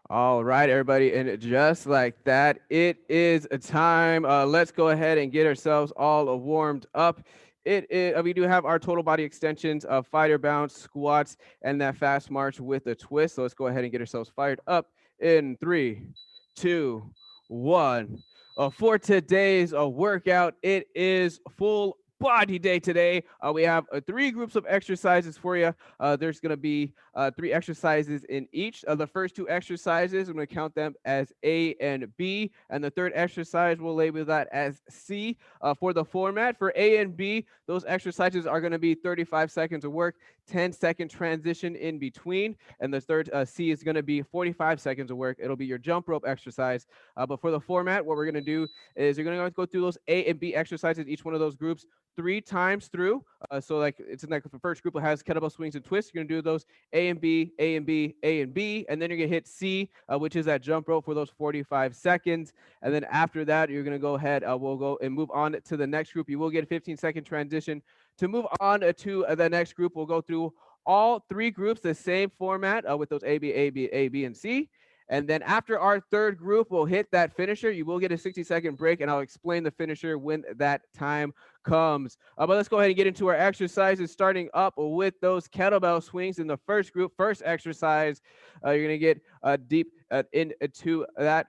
All right, everybody, and just like that, it is a time. Let's go ahead and get ourselves all warmed up. We do have our total body extensions of fighter bounce, squats, and that fast march with a twist. So let's go ahead and get ourselves fired up in 3, 2, 1. For today's workout, it is full body day today. We have three groups of exercises for you. There's going to be three exercises in each. The first two exercises, I'm going to count them as A and B, and the third exercise, we'll label that as C. For the format, for A and B, those exercises are going to be 35 seconds of work, 10-second transition in between, and the third C is going to be 45 seconds of work. It'll be your jump rope exercise. But for the format, what we're going to do is you're going to go through those A and B exercises, each one of those groups, 3 times through. So like it's in like the first group that has kettlebell swings and twists. You're gonna do those A and B, A and B, A and B, and then you're gonna hit C, which is that jump rope for those 45 seconds. And then after that, you're gonna go ahead. We'll go and move on to the next group. You will get a 15-second transition. To move on to the next group, we'll go through all three groups, the same format with those A, B, A, B, A, B, and C. And then after our third group, we'll hit that finisher. You will get a 60-second break, and I'll explain the finisher when that time comes. But let's go ahead and get into our exercises, starting up with those kettlebell swings in the first group. First exercise, you're going to get deep into that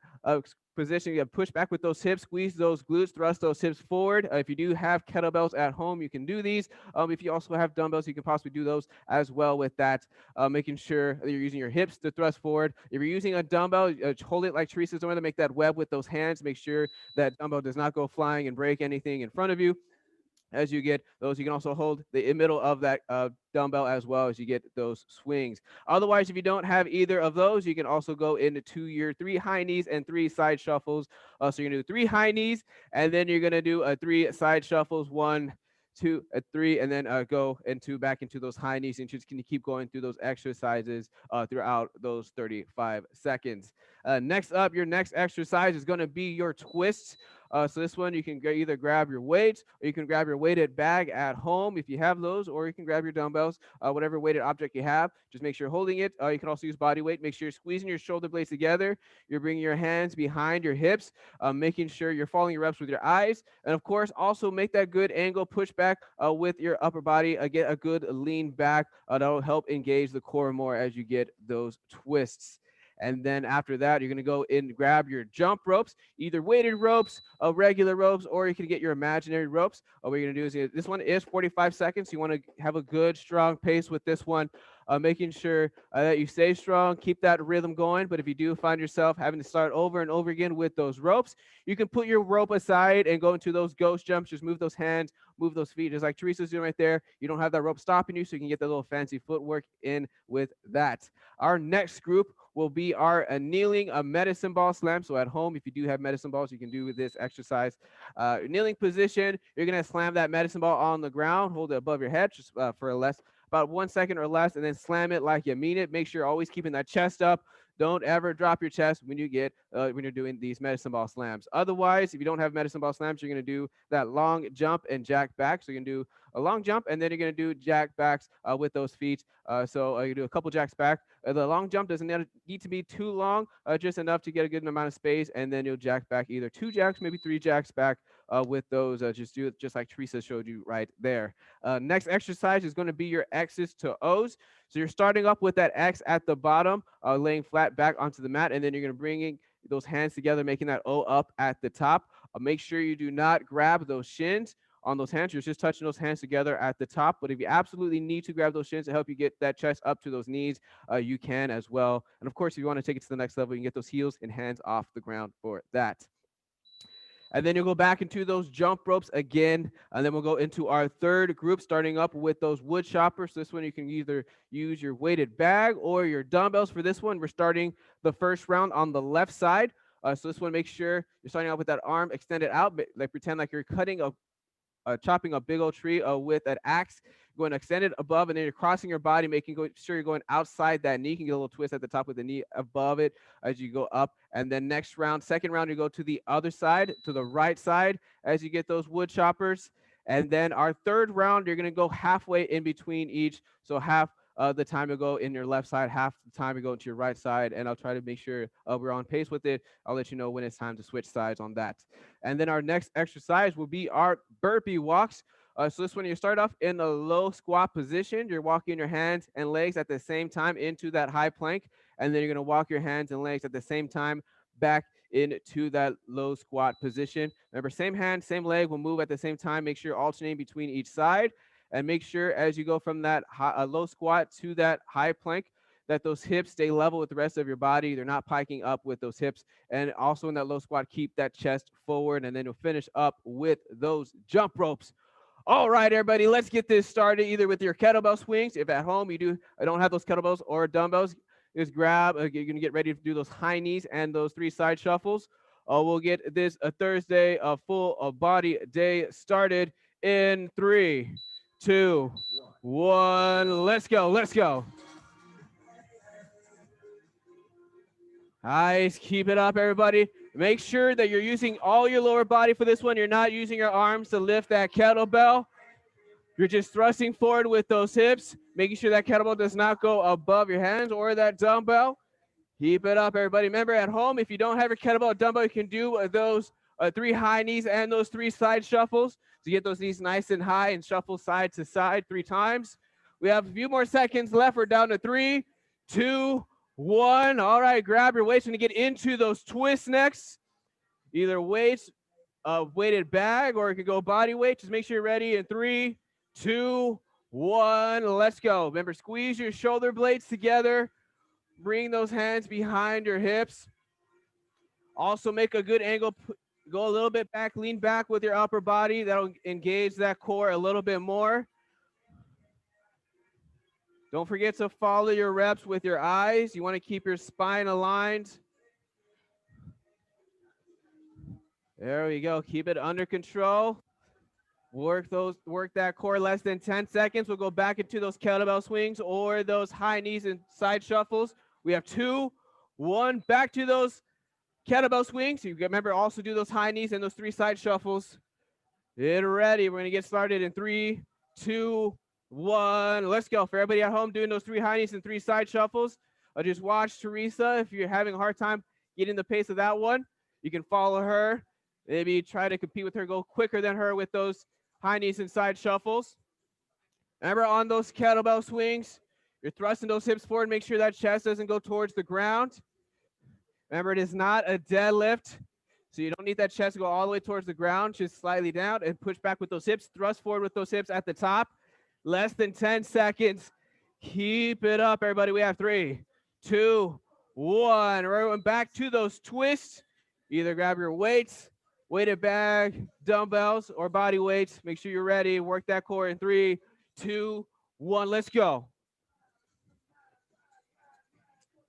position. You push back with those hips, squeeze those glutes, thrust those hips forward. If you do have kettlebells at home, you can do these. If you also have dumbbells, you can possibly do those as well with that, making sure that you're using your hips to thrust forward. If you're using a dumbbell, hold it like Teresa's doing to make that web with those hands. Make sure that dumbbell does not go flying and break anything in front of you. As you get those, you can also hold the middle of that dumbbell as well as you get those swings. Otherwise, if you don't have either of those, you can also go into your 3 high knees and 3 side shuffles. So you're gonna do 3 high knees, and then you're gonna do 3 side shuffles, 1, 2, 3, and then go into back into those high knees, and just can keep going through those exercises throughout those 35 seconds. Next up, your next exercise is going to be your twists. So this one, you can either grab your weights, or you can grab your weighted bag at home if you have those, or you can grab your dumbbells, whatever weighted object you have. Just make sure you're holding it. You can also use body weight. Make sure you're squeezing your shoulder blades together. You're bringing your hands behind your hips, making sure you're following your reps with your eyes. And of course, also make that good angle push back with your upper body. Get a good lean back. That'll help engage the core more as you get those twists. And then after that, you're going to go in and grab your jump ropes, either weighted ropes, regular ropes, or you can get your imaginary ropes. What you're going to do is this one is 45 seconds. So you want to have a good, strong pace with this one, making sure that you stay strong, keep that rhythm going. But if you do find yourself having to start over and over again with those ropes, you can put your rope aside and go into those ghost jumps. Just move those hands, move those feet, just like Teresa's doing right there. You don't have that rope stopping you, so you can get the little fancy footwork in with that. Our next group will be our kneeling medicine ball slam. So at home, if you do have medicine balls, you can do this exercise. Kneeling position, you're going to slam that medicine ball on the ground, hold it above your head just for about 1 second or less, and then slam it like you mean it. Make sure you're always keeping that chest up. Don't ever drop your chest when you're doing these medicine ball slams. Otherwise, if you don't have medicine ball slams, you're going to do that long jump and jack back. So you're going to do a long jump, and then you're going to do jack backs with those feet. So you do a couple jacks back. The long jump doesn't need to be too long, just enough to get a good amount of space, and then you'll jack back either 2 jacks, maybe 3 jacks back with those. Just do it just like Teresa showed you right there. Next exercise is going to be your X's to O's. So you're starting up with that X at the bottom, laying flat back onto the mat, and then you're going to bring those hands together, making that O up at the top. Make sure you do not grab those shins on those hands. You're just touching those hands together at the top. But if you absolutely need to grab those shins to help you get that chest up to those knees, you can as well. And of course, if you want to take it to the next level, you can get those heels and hands off the ground for that. And then you'll go back into those jump ropes again. And then we'll go into our third group, starting up with those wood choppers. So this one, you can either use your weighted bag or your dumbbells. For this one, we're starting the first round on the left side. So this one, make sure you're starting out with that arm extended out, like pretend like you're cutting chopping a big old tree with an axe, going to extend it above, and then you're crossing your body, sure you're going outside that knee. You can get a little twist at the top with the knee above it as you go up. And then next round, second round, you go to the other side, to the right side, as you get those wood choppers. And then our third round, you're going to go halfway in between each. So half the time to go in your left side, half the time to go into your right side, and I'll try to make sure we're on pace with it. I'll let you know when it's time to switch sides on that. And then our next exercise will be our burpee walks. So this one, you start off in a low squat position. You're walking your hands and legs at the same time into that high plank, and then you're gonna walk your hands and legs at the same time back into that low squat position. Remember, same hand, same leg will move at the same time. Make sure you're alternating between each side, and make sure as you go from that low squat to that high plank that those hips stay level with the rest of your body. They're not piking up with those hips. And also in that low squat, keep that chest forward, and then you'll finish up with those jump ropes. All right, everybody, let's get this started either with your kettlebell swings. If at home you don't have those kettlebells or dumbbells, just grab, you're gonna get ready to do those high knees and those 3 side shuffles. We'll get this a Thursday, a full body day started in 3, 2, 1. Let's go. Let's go. Nice. Keep it up, everybody. Make sure that you're using all your lower body for this one. You're not using your arms to lift that kettlebell. You're just thrusting forward with those hips, making sure that kettlebell does not go above your hands or that dumbbell. Keep it up, everybody. Remember, at home, if you don't have your kettlebell or dumbbell, you can do those 3 high knees and those 3 side shuffles to get those knees nice and high and shuffle side to side 3 times. We have a few more seconds left. We're down to 3, 2, 1. All right, grab your weights. We're going to get into those twists next. Either weights, weighted bag, or it could go body weight. Just make sure you're ready in 3, 2, 1. Let's go. Remember, squeeze your shoulder blades together. Bring those hands behind your hips. Also make a good angle. Go a little bit back, lean back with your upper body. That'll engage that core a little bit more. Don't forget to follow your reps with your eyes. You want to keep your spine aligned. There we go. Keep it under control. Work that core less than 10 seconds. We'll go back into those kettlebell swings or those high knees and side shuffles. We have 2, 1. Back to those kettlebell swings. You remember also do those high knees and those 3 side shuffles. Get ready. We're going to get started in 3, 2, 1. Let's go. For everybody at home doing those 3 high knees and 3 side shuffles, just watch Teresa. If you're having a hard time getting the pace of that one, you can follow her. Maybe try to compete with her, go quicker than her with those high knees and side shuffles. Remember, on those kettlebell swings, you're thrusting those hips forward. Make sure that chest doesn't go towards the ground. Remember, it is not a deadlift, so you don't need that chest to go all the way towards the ground. Just slightly down and push back with those hips. Thrust forward with those hips at the top. Less than 10 seconds. Keep it up, everybody. We have 3, 2, 1. We're going back to those twists. Either grab your weights, weighted bag, dumbbells, or body weights. Make sure you're ready. Work that core in 3, 2, 1. Let's go.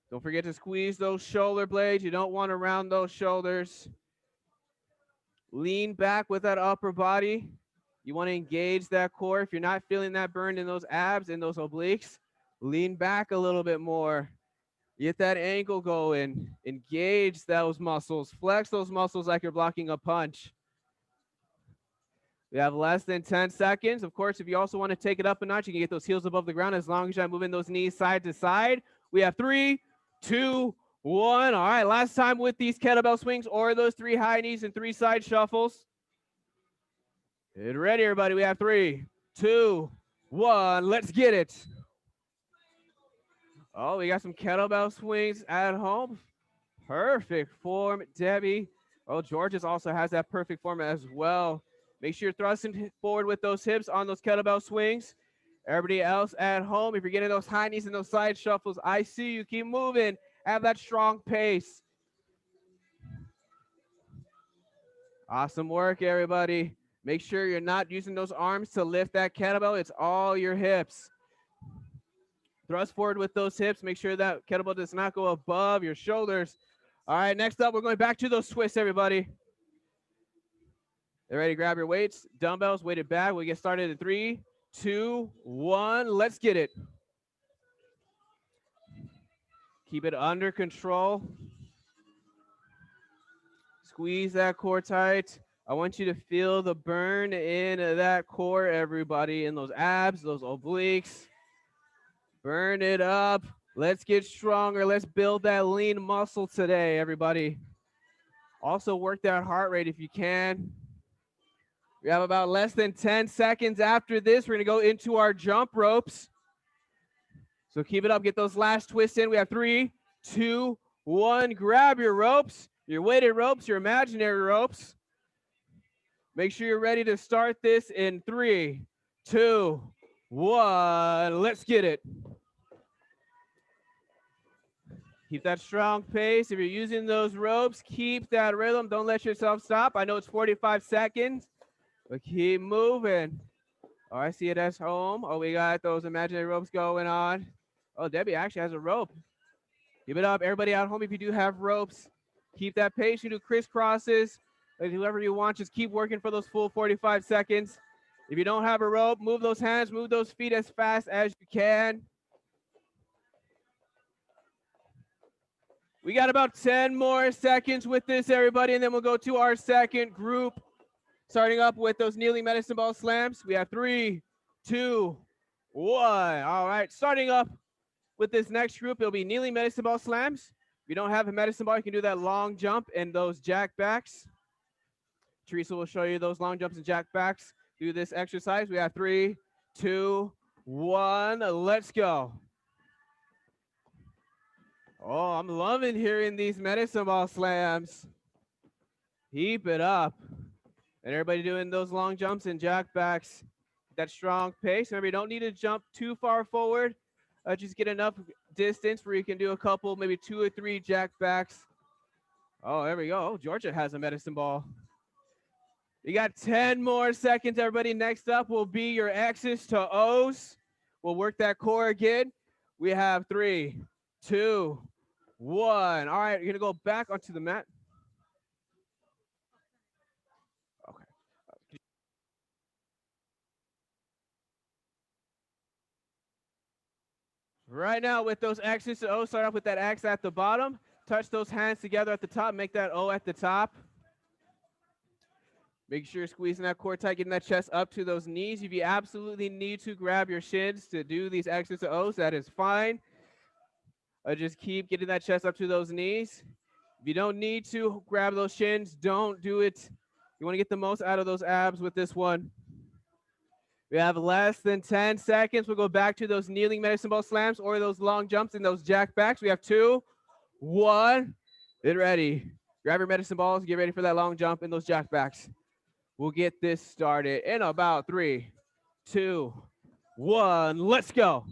Don't forget to squeeze those shoulder blades. You don't want to round those shoulders. Lean back with that upper body. You want to engage that core. If you're not feeling that burn in those abs and those obliques, lean back a little bit more. Get that ankle going. Engage those muscles. Flex those muscles like you're blocking a punch. We have less than 10 seconds. Of course, if you also want to take it up a notch, you can get those heels above the ground as long as you're moving those knees side to side. We have 3, 2, 1. All right, last time with these kettlebell swings or those 3 high knees and 3 side shuffles. Get ready, everybody. We have 3, 2, 1. Let's get it. Oh, we got some kettlebell swings at home. Perfect form, Debbie. Oh, Georges also has that perfect form as well. Make sure you're thrusting forward with those hips on those kettlebell swings. Everybody else at home, if you're getting those high knees and those side shuffles, I see you. Keep moving. Have that strong pace. Awesome work, everybody. Make sure you're not using those arms to lift that kettlebell. It's all your hips. Thrust forward with those hips. Make sure that kettlebell does not go above your shoulders. All right, next up, we're going back to those twists, everybody. Get ready to grab your weights, dumbbells, weighted bag. We'll get started in 3, 2, 1. Let's get it. Keep it under control. Squeeze that core tight. I want you to feel the burn in that core, everybody, in those abs, those obliques. Burn it up. Let's get stronger. Let's build that lean muscle today, everybody. Also work that heart rate if you can. We have about less than 10 seconds after this. We're going to go into our jump ropes. So keep it up. Get those last twists in. We have 3, 2, 1. Grab your ropes, your weighted ropes, your imaginary ropes. Make sure you're ready to start this in 3, 2, 1. Let's get it. Keep that strong pace. If you're using those ropes, keep that rhythm. Don't let yourself stop. I know it's 45 seconds, but keep moving. Oh, I see it as home. Oh, we got those imaginary ropes going on. Oh, Debbie actually has a rope. Give it up. Everybody at home, if you do have ropes, keep that pace. You do crisscrosses. Whoever you want, just keep working for those full 45 seconds. If you don't have a rope, move those hands, move those feet as fast as you can. We got about 10 more seconds with this, everybody, and then we'll go to our second group. Starting up with those kneeling medicine ball slams. We have 3, 2, 1. All right, starting up with this next group, it'll be kneeling medicine ball slams. If you don't have a medicine ball, you can do that long jump and those jack backs. Teresa will show you those long jumps and jack backs. Do this exercise. We have 3, 2, 1. Let's go. Oh, I'm loving hearing these medicine ball slams. Keep it up. And everybody doing those long jumps and jack backs. That strong pace. Remember, you don't need to jump too far forward. Just get enough distance where you can do a couple, maybe 2 or 3 jack backs. Oh, there we go. Oh, Georgia has a medicine ball. You got 10 more seconds, everybody. Next up will be your X's to O's. We'll work that core again. We have 3, 2, 1. All right, you're going to go back onto the mat. Okay. Right now, with those X's to O's, start off with that X at the bottom. Touch those hands together at the top. Make that O at the top. Make sure you're squeezing that core tight, getting that chest up to those knees. If you absolutely need to grab your shins to do these X's to O's, that is fine. Just keep getting that chest up to those knees. If you don't need to grab those shins, don't do it. You want to get the most out of those abs with this one. We have less than 10 seconds. We'll go back to those kneeling medicine ball slams or those long jumps and those jack backs. We have 2, 1. Get ready. Grab your medicine balls. Get ready for that long jump and those jack backs. We'll get this started in about 3, 2, 1. Let's go.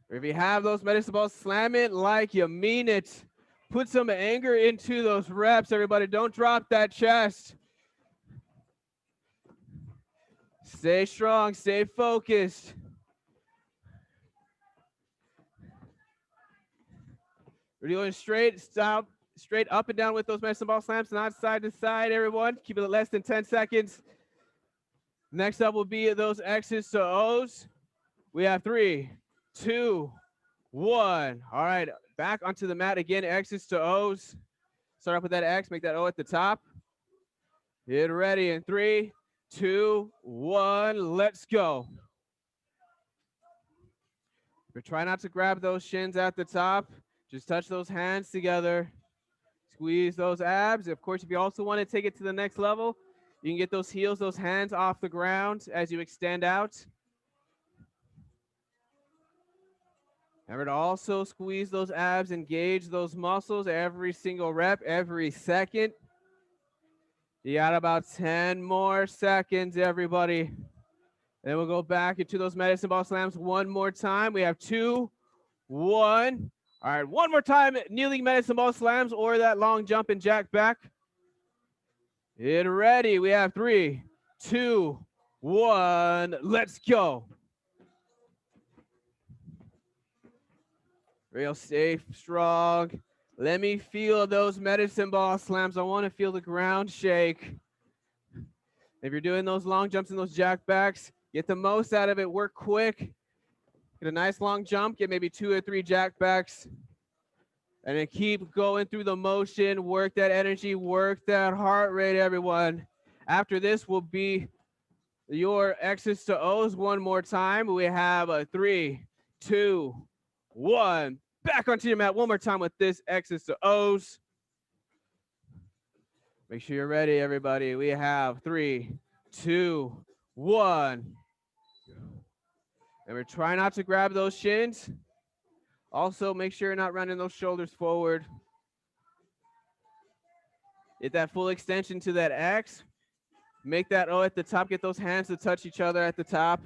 If you have those medicine balls, slam it like you mean it. Put some anger into those reps, everybody. Don't drop that chest. Stay strong, stay focused. We're going straight up and down with those medicine ball slams, not side to side, everyone. Keep it less than 10 seconds. Next up will be those X's to O's. We have 3, 2, 1. All right, back onto the mat again, X's to O's. Start off with that X, make that O at the top. Get ready in 3, 2, 1. Let's go. But try not to grab those shins at the top. Just touch those hands together. Squeeze those abs. Of course, if you also want to take it to the next level, you can get those heels, those hands off the ground as you extend out. Remember to also squeeze those abs, engage those muscles every single rep, every second. You got about 10 more seconds, everybody. Then we'll go back into those medicine ball slams one more time. We have 2, 1. All right, one more time, kneeling medicine ball slams or that long jump and jack back. Get ready. We have 3, 2, 1. Let's go. Real safe, strong. Let me feel those medicine ball slams. I want to feel the ground shake. If you're doing those long jumps and those jack backs, get the most out of it. Work quick. Get a nice long jump. Get maybe 2 or 3 jack backs. And then keep going through the motion. Work that energy. Work that heart rate, everyone. After this will be your X's to O's one more time. We have a 3, 2, 1. Back onto your mat one more time with this X's to O's. Make sure you're ready, everybody. We have 3, 2, 1. And we're trying not to grab those shins. Also, make sure you're not running those shoulders forward. Get that full extension to that X. Make that O at the top. Get those hands to touch each other at the top.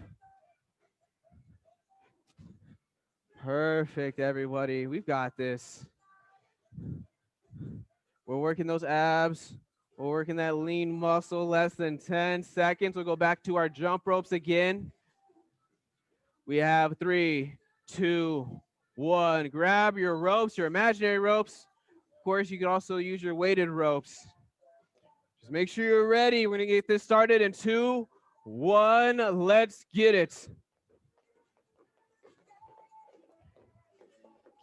Perfect, everybody. We've got this. We're working those abs. We're working that lean muscle. Less than 10 seconds. We'll go back to our jump ropes again. We have 3, 2, 1. Grab your ropes, your imaginary ropes. Of course, you can also use your weighted ropes. Just make sure you're ready. We're going to get this started in 2, 1. Let's get it.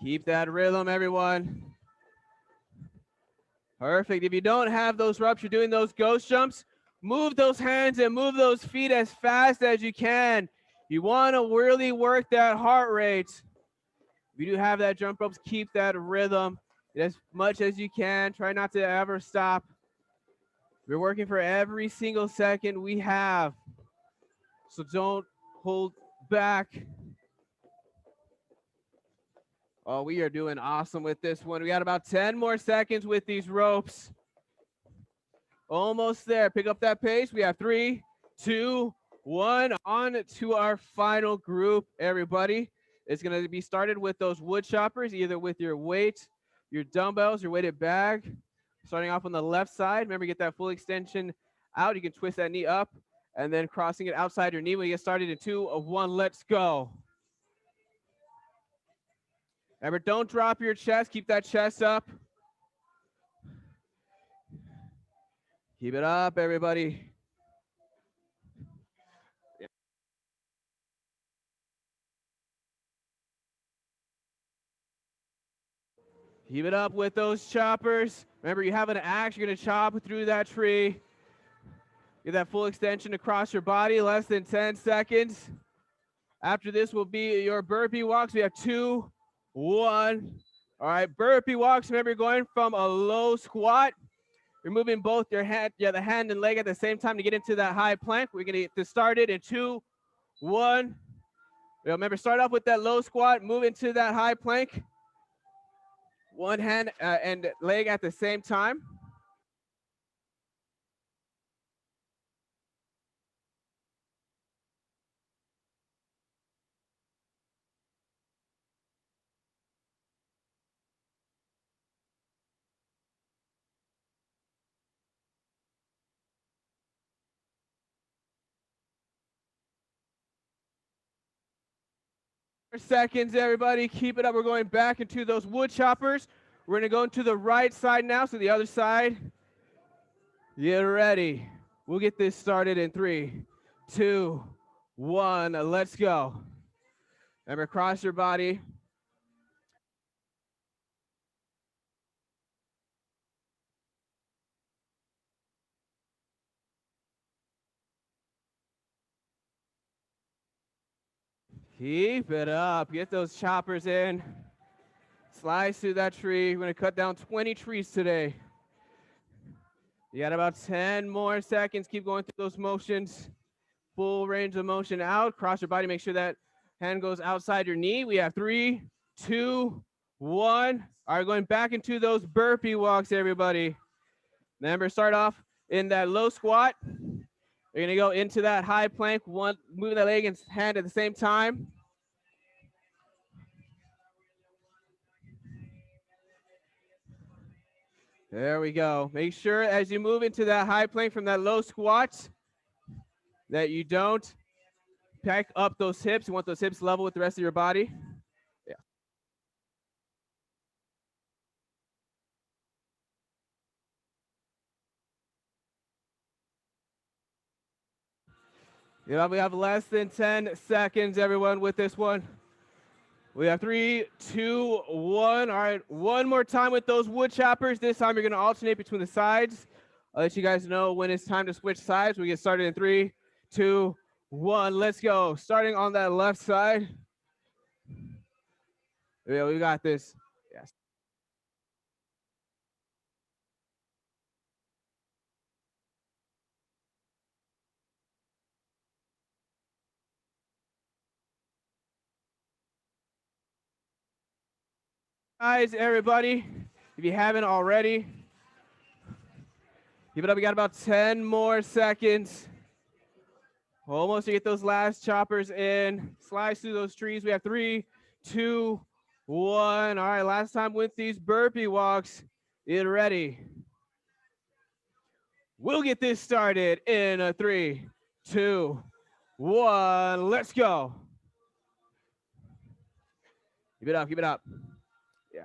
Keep that rhythm, everyone. Perfect. If you don't have those ropes, you're doing those ghost jumps, move those hands and move those feet as fast as you can. You want to really work that heart rate. If you do have that jump ropes, keep that rhythm as much as you can. Try not to ever stop. We're working for every single second we have. So don't hold back. Oh, we are doing awesome with this one. We got about 10 more seconds with these ropes. Almost there. Pick up that pace. We have 3, 2, 1. On to our final group, everybody. It's going to be started with those wood choppers, either with your weight, your dumbbells, your weighted bag. Starting off on the left side. Remember, get that full extension out. You can twist that knee up and then crossing it outside your knee. When you get started in 2, 1, let's go. Remember, don't drop your chest. Keep that chest up. Keep it up, everybody. Keep it up with those choppers. Remember, you have an axe. You're going to chop through that tree. Get that full extension across your body. Less than 10 seconds. After this will be your burpee walks. We have 2, 1. All right, burpee walks. Remember, you're going from a low squat. You're moving both your hand, the hand and leg at the same time to get into that high plank. We're going to get this started in 2, 1. Remember, start off with that low squat. Move into that high plank. One hand and leg at the same time. Seconds, everybody. Keep it up. We're going back into those wood choppers. We're going to go into the right side now, so the other side. Get ready. We'll get this started in 3, 2, 1. Let's go. Remember, cross your body. Keep it up. Get those choppers in. Slice through that tree. We're going to cut down 20 trees today. You got about 10 more seconds. Keep going through those motions. Full range of motion out. Cross your body. Make sure that hand goes outside your knee. We have 3, 2, 1. All right, going back into those burpee walks, everybody. Remember, start off in that low squat. You're going to go into that high plank. Move that leg and hand at the same time. There we go. Make sure as you move into that high plank from that low squat that you don't pack up those hips. You want those hips level with the rest of your body. Yeah. We have less than 10 seconds, everyone, with this one. We have 3, 2, 1. All right, one more time with those wood choppers. This time you're going to alternate between the sides. I'll let you guys know when it's time to switch sides. We get started in 3, 2, 1. Let's go. Starting on that left side. Yeah, we got this. Yes. Guys, everybody, if you haven't already, give it up. We got about 10 more seconds. Almost to get those last choppers in. Slice through those trees. We have 3, 2, 1. All right, last time with these burpee walks. Get ready. We'll get this started in a 3, 2, 1. Let's go. Keep it up, keep it up. Yeah.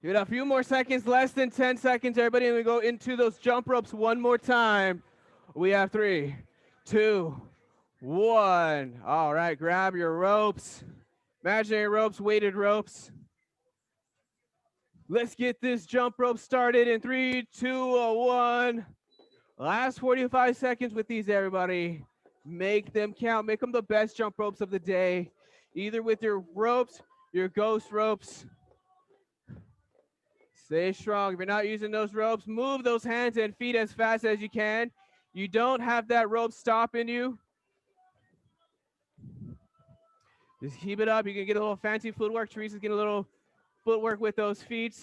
Give it a few more seconds, less than 10 seconds, everybody, and we go into those jump ropes one more time. We have 3, 2, 1. All right, grab your ropes. Imaginary ropes, weighted ropes. Let's get this jump rope started in 3, 2, 1. Last 45 seconds with these, everybody. Make them count. Make them the best jump ropes of the day. Either with your ropes, your ghost ropes. Stay strong. If you're not using those ropes, move those hands and feet as fast as you can. You don't have that rope stopping you. Just keep it up. You can get a little fancy footwork. Teresa's getting a little footwork with those feet.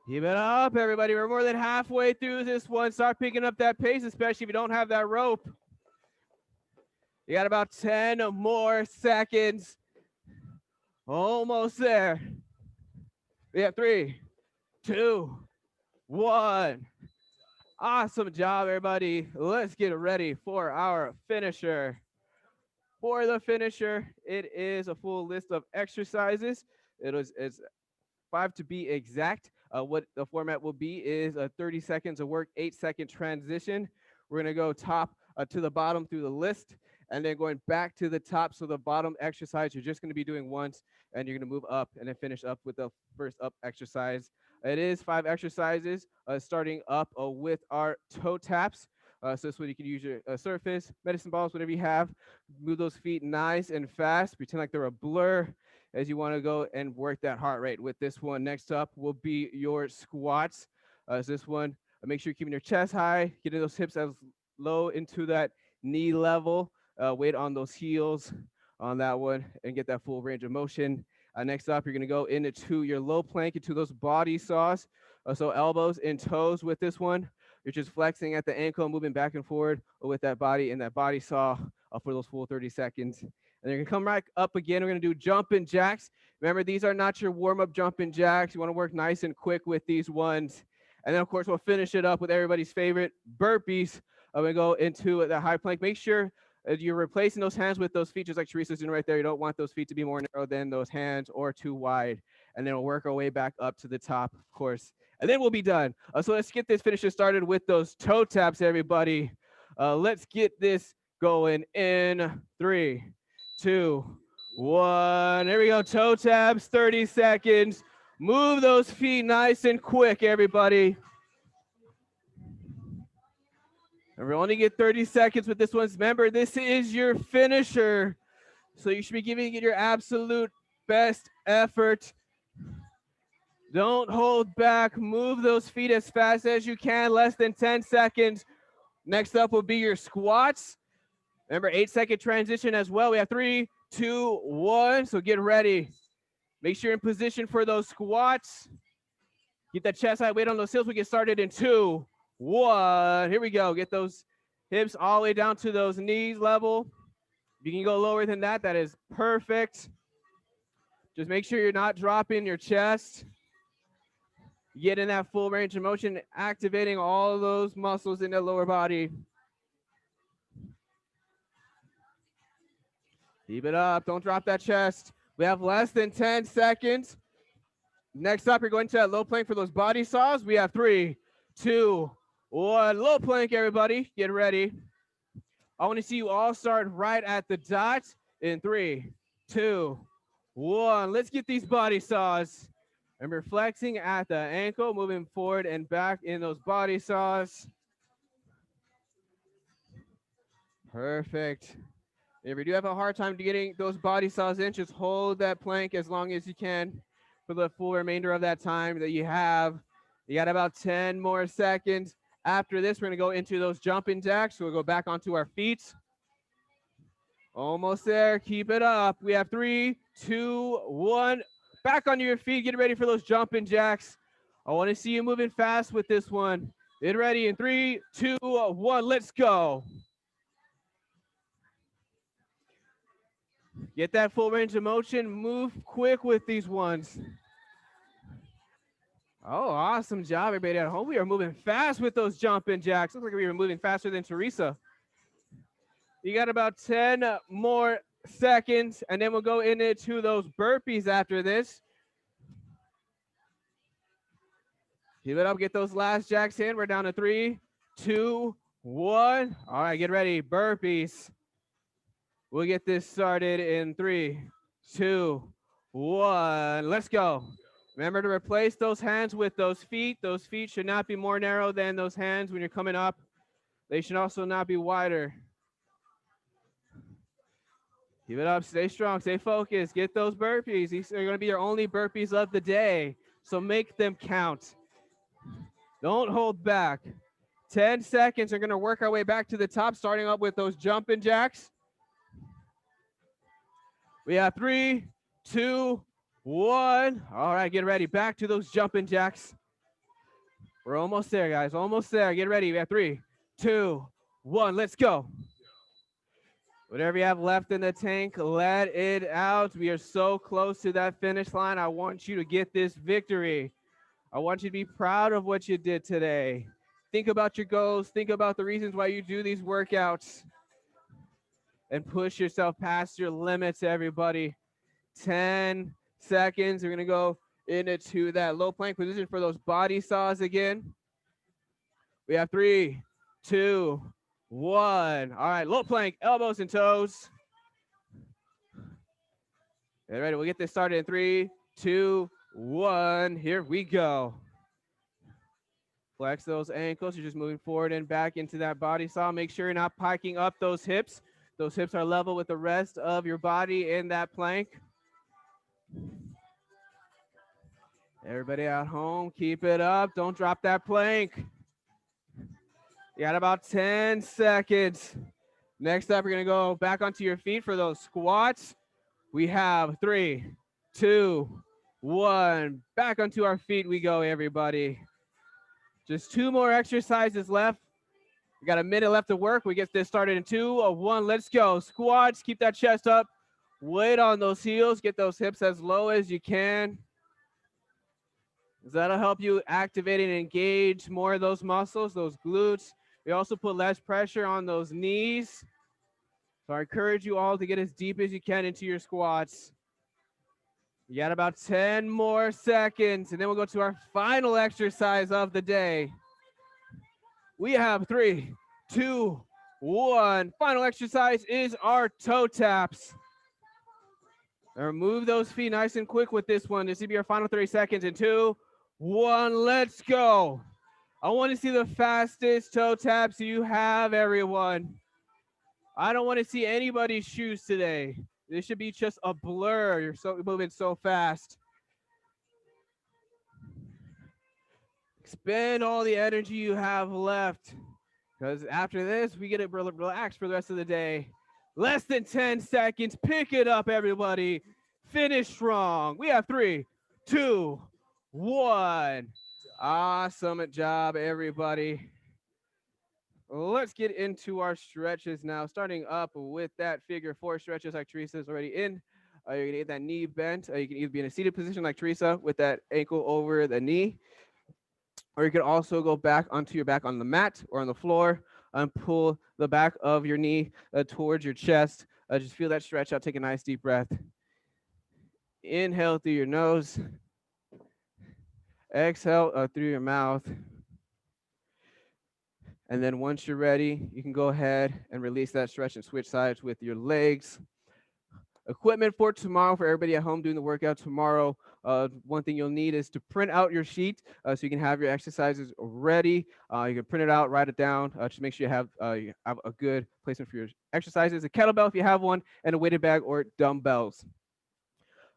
Keep it up, everybody. We're more than halfway through this one. Start picking up that pace, especially if you don't have that rope. You got about 10 more seconds. Almost there. We have 3, 2, 1. Awesome job, everybody. Let's get ready for our finisher. For the finisher, it is a full list of exercises. It's 5 to be exact. What the format will be is 30 seconds of work, 8-second transition. We're gonna go top to the bottom through the list, and then going back to the top. So the bottom exercise you're just gonna be doing once, and you're gonna move up and then finish up with the first up exercise. It is 5 exercises, starting up with our toe taps. So this way you can use your surface, medicine balls, whatever you have. Move those feet nice and fast. Pretend like they're a blur as you want to go and work that heart rate with this one. Next up will be your squats. So this one, make sure you're keeping your chest high, getting those hips as low into that knee level. Weight on those heels on that one and get that full range of motion. Next up, you're going to go into your low plank, into those body saws. So elbows and toes with this one. You're just flexing at the ankle, moving back and forward with that body and that body saw for those full 30 seconds. And you're gonna come right up again. We're gonna do jumping jacks. Remember, these are not your warm-up jumping jacks. You wanna work nice and quick with these ones. And then of course, we'll finish it up with everybody's favorite burpees. I'm gonna go into the high plank. Make sure you're replacing those hands with those feet, just like Teresa's doing right there. You don't want those feet to be more narrow than those hands or too wide. And then we'll work our way back up to the top, of course. And then we'll be done. So let's get this finisher started with those toe taps, everybody. Let's get this going in 3, 2, 1. Here we go. Toe taps, 30 seconds. Move those feet nice and quick, everybody. And we only get 30 seconds with this one. Remember, this is your finisher. So you should be giving it your absolute best effort. Don't hold back. Move those feet as fast as you can. Less than 10 seconds. Next up will be your squats. Remember, 8-second transition as well. We have 3, 2, 1. So get ready. Make sure you're in position for those squats. Get that chest high, weight on those heels. We get started in 2, 1. Here we go. Get those hips all the way down to those knees level. If you can go lower than that, that is perfect. Just make sure you're not dropping your chest. Get in that full range of motion, activating all those muscles in the lower body. Keep it up. Don't drop that chest. We have less than 10 seconds. Next up, you're going to that low plank for those body saws. We have 3, 2, 1. Low plank, everybody. Get ready. I want to see you all start right at the dot in 3, 2, 1. Let's get these body saws. Remember, flexing at the ankle, moving forward and back in those body saws. Perfect. If you do have a hard time getting those body saws in, just hold that plank as long as you can for the full remainder of that time that you have. You got about 10 more seconds. After this, we're going to go into those jumping jacks. So we'll go back onto our feet. Almost there. Keep it up. We have 3, 2, 1. Back onto your feet. Get ready for those jumping jacks. I want to see you moving fast with this one. Get ready in 3, 2, 1. Let's go. Get that full range of motion. Move quick with these ones. Oh, awesome job, everybody at home. We are moving fast with those jumping jacks. Looks like we were moving faster than Teresa. You got about 10 more seconds, and then we'll go into those burpees after this. Keep it up. Get those last jacks in. We're down to 3, 2, 1. All right, get ready. Burpees. We'll get this started in 3, 2, 1. Let's go. Remember to replace those hands with those feet. Those feet should not be more narrow than those hands when you're coming up. They should also not be wider. Keep it up. Stay strong. Stay focused. Get those burpees. These are going to be your only burpees of the day. So make them count. Don't hold back. 10 seconds. We're going to work our way back to the top, starting up with those jumping jacks. We have 3, 2, 1. All right, get ready. Back to those jumping jacks. We're almost there, guys. Almost there. Get ready. We have 3, 2, 1. Let's go. Whatever you have left in the tank, let it out. We are so close to that finish line. I want you to get this victory. I want you to be proud of what you did today. Think about your goals. Think about the reasons why you do these workouts. And push yourself past your limits, everybody. 10 seconds. We're going to go into that low plank position for those body saws again. We have 3, 2, 1. All right, low plank, elbows and toes. All right, we'll get this started in 3, 2, 1. Here we go. Flex those ankles. You're just moving forward and back into that body saw. Make sure you're not piking up those hips. Those hips are level with the rest of your body in that plank. Everybody at home, keep it up. Don't drop that plank. You got about 10 seconds. Next up, you're going to go back onto your feet for those squats. We have 3, 2, 1. Back onto our feet we go, everybody. Just 2 more exercises left. We got a minute left to work. We get this started in 2, 1. Let's go. Squats. Keep that chest up. Weight on those heels. Get those hips as low as you can. That'll help you activate and engage more of those muscles, those glutes. We also put less pressure on those knees. So I encourage you all to get as deep as you can into your squats. You got about 10 more seconds, and then we'll go to our final exercise of the day. We have 3, 2, 1. Final exercise is our toe taps. Now move those feet nice and quick with this one. This will be our final 30 seconds in 2, 1. Let's go. I want to see the fastest toe taps you have, everyone. I don't want to see anybody's shoes today. This should be just a blur. You're moving so fast. Expend all the energy you have left, because after this, we get to relax for the rest of the day. Less than 10 seconds. Pick it up, everybody. Finish strong. We have 3, 2, 1. Awesome job, everybody. Let's get into our stretches now, starting up with that figure 4 stretches like Teresa's already in. You're going to get that knee bent. You can either be in a seated position like Teresa with that ankle over the knee, or you can also go back onto your back on the mat or on the floor and pull the back of your knee towards your chest. Just feel that stretch out. Take a nice deep breath. Inhale through your nose. Exhale through your mouth. And then once you're ready, you can go ahead and release that stretch and switch sides with your legs. Equipment for tomorrow for everybody at home doing the workout tomorrow. One thing you'll need is to print out your sheet so you can have your exercises ready. You can print it out, write it down, just make sure you have a good placement for your exercises. A kettlebell if you have one, and a weighted bag or dumbbells.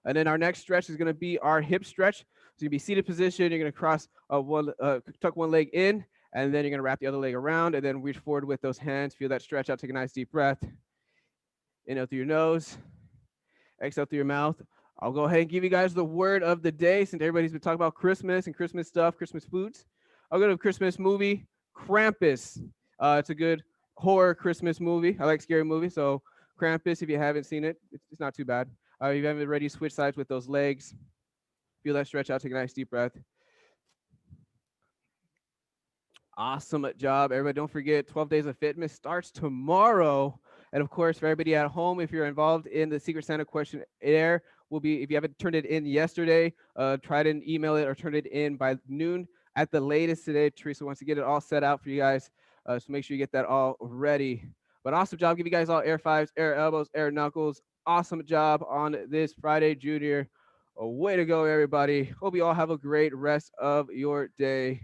And then our next stretch is going to be our hip stretch. So you're going to be seated position. You're going to tuck one leg in, and then you're going to wrap the other leg around, and then reach forward with those hands. Feel that stretch out. Take a nice deep breath. Inhale through your nose. Exhale through your mouth. I'll go ahead and give you guys the word of the day since everybody's been talking about Christmas and Christmas stuff, Christmas foods. I'll go to a Christmas movie, Krampus. It's a good horror Christmas movie. I like scary movies, so Krampus, if you haven't seen it, it's not too bad. If you haven't already, switch sides with those legs. Feel that stretch out. Take a nice deep breath. Awesome job, everybody. Don't forget, 12 Days of Fitness starts tomorrow. And of course, for everybody at home, if you're involved in the Secret Santa questionnaire, will be, if you haven't turned it in yesterday, try to email it or turn it in by noon at the latest today. Teresa wants to get it all set out for you guys. So make sure you get that all ready. But awesome job. Give you guys all air fives, air elbows, air knuckles. Awesome job on this Friday, Junior. Way to go, everybody. Hope you all have a great rest of your day.